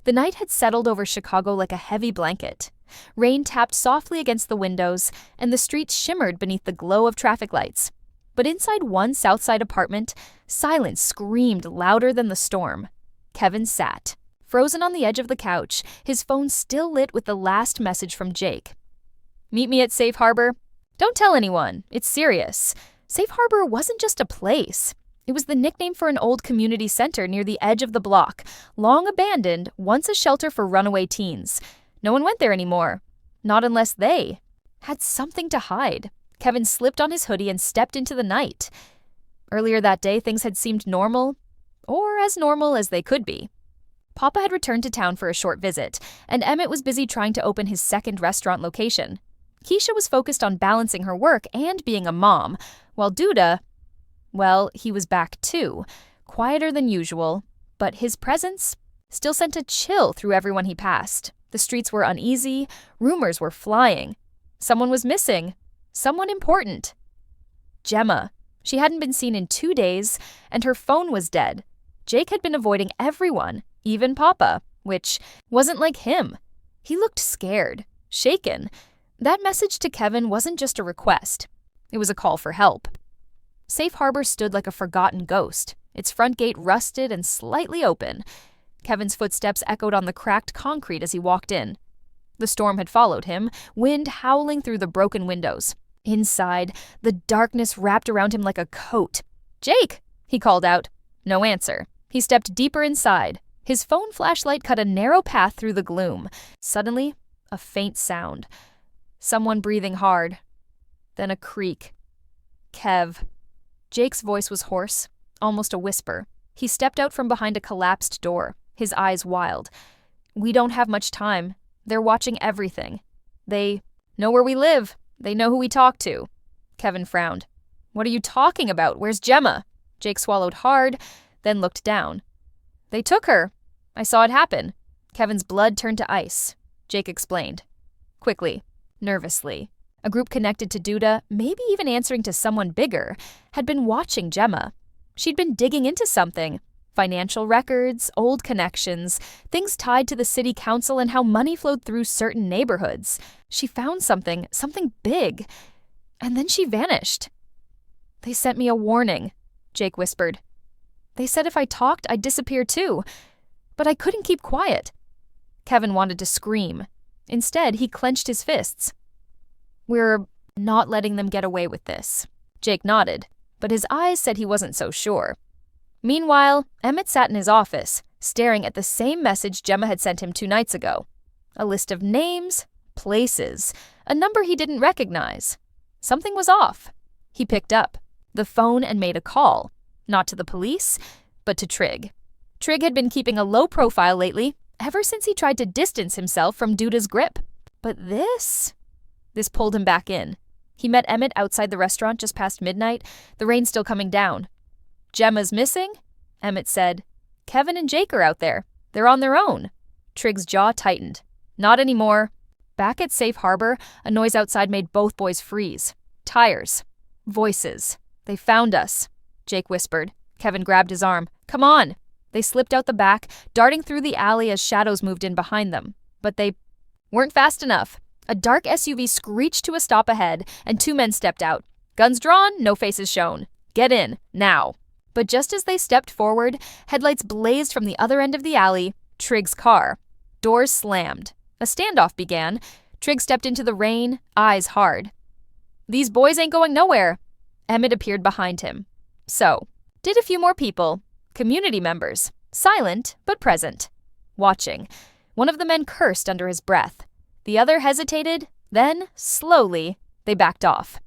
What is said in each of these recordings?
The night had settled over Chicago like a heavy blanket. Rain tapped softly against the windows, and the streets shimmered beneath the glow of traffic lights. But inside one Southside apartment, silence screamed louder than the storm. Kevin sat, frozen on the edge of the couch, his phone still lit with the last message from Jake. "Meet me at Safe Harbor. Don't tell anyone. It's serious." Safe Harbor wasn't just a place. It was the nickname for an old community center near the edge of the block, long abandoned, once a shelter for runaway teens. No one went there anymore. Not unless they had something to hide. Kevin slipped on his hoodie and stepped into the night. Earlier that day, things had seemed normal, or as normal as they could be. Papa had returned to town for a short visit, and Emmett was busy trying to open his second restaurant location. Keisha was focused on balancing her work and being a mom, while Douda, well, he was back too, quieter than usual, but his presence still sent a chill through everyone he passed. The streets were uneasy, rumors were flying. Someone was missing, someone important. Jemma. She hadn't been seen in 2 days, and her phone was dead. Jake had been avoiding everyone, even Papa, which wasn't like him. He looked scared, shaken. That message to Kevin wasn't just a request. It was a call for help. Safe Harbor stood like a forgotten ghost, its front gate rusted and slightly open. Kevin's footsteps echoed on the cracked concrete as he walked in. The storm had followed him, wind howling through the broken windows. Inside, the darkness wrapped around him like a coat. "Jake!" he called out. No answer. He stepped deeper inside. His phone flashlight cut a narrow path through the gloom. Suddenly, a faint sound. Someone breathing hard. Then a creak. "Kev." Jake's voice was hoarse, almost a whisper. He stepped out from behind a collapsed door, his eyes wild. "We don't have much time. They're watching everything. They know where we live. They know who we talk to." Kevin frowned. "What are you talking about? Where's Jemma?" Jake swallowed hard, then looked down. "They took her. I saw it happen." Kevin's blood turned to ice. Jake explained. Quickly, nervously. A group connected to Douda, maybe even answering to someone bigger, had been watching Jemma. She'd been digging into something. Financial records, old connections, things tied to the city council and how money flowed through certain neighborhoods. She found something big, and then she vanished. "They sent me a warning," Jake whispered. "They said if I talked, I'd disappear too, but I couldn't keep quiet." Kevin wanted to scream. Instead, he clenched his fists. "We're not letting them get away with this." Jake nodded, but his eyes said he wasn't so sure. Meanwhile, Emmett sat in his office, staring at the same message Jemma had sent him 2 nights ago. A list of names, places, a number he didn't recognize. Something was off. He picked up the phone and made a call, not to the police, but to Trig. Trig had been keeping a low profile lately, ever since he tried to distance himself from Douda's grip. But this pulled him back in. He met Emmett outside the restaurant just past midnight, the rain still coming down. "Jemma's missing?" Emmett said. "Kevin and Jake are out there. They're on their own." Trig's jaw tightened. "Not anymore." Back at Safe Harbor, a noise outside made both boys freeze. Tires. Voices. "They found us," Jake whispered. Kevin grabbed his arm. "Come on." They slipped out the back, darting through the alley as shadows moved in behind them. But they weren't fast enough. A dark SUV screeched to a stop ahead, and 2 men stepped out. Guns drawn, no faces shown. "Get in, now." But just as they stepped forward, headlights blazed from the other end of the alley, Trig's car. Doors slammed. A standoff began. Trig stepped into the rain, eyes hard. "These boys ain't going nowhere." Emmett appeared behind him. So, did a few more people. Community members. Silent, but present. Watching. One of the men cursed under his breath. The other hesitated, then, slowly, they backed off.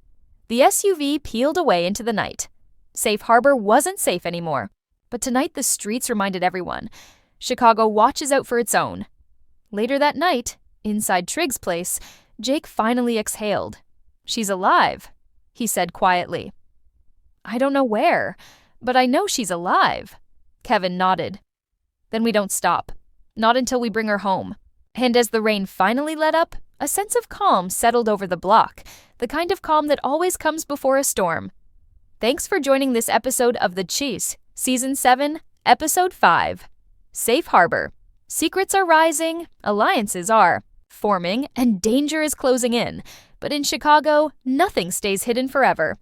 The SUV peeled away into the night. Safe Harbor wasn't safe anymore. But tonight the streets reminded everyone. Chicago watches out for its own. Later that night, inside Trig's place, Jake finally exhaled. "She's alive," he said quietly. "I don't know where, but I know she's alive." Kevin nodded. "Then we don't stop. Not until we bring her home." And as the rain finally let up, a sense of calm settled over the block, the kind of calm that always comes before a storm. Thanks for joining this episode of The Chase, Season 7, Episode 5, Safe Harbor. Secrets are rising, alliances are forming, and danger is closing in. But in Chicago, nothing stays hidden forever.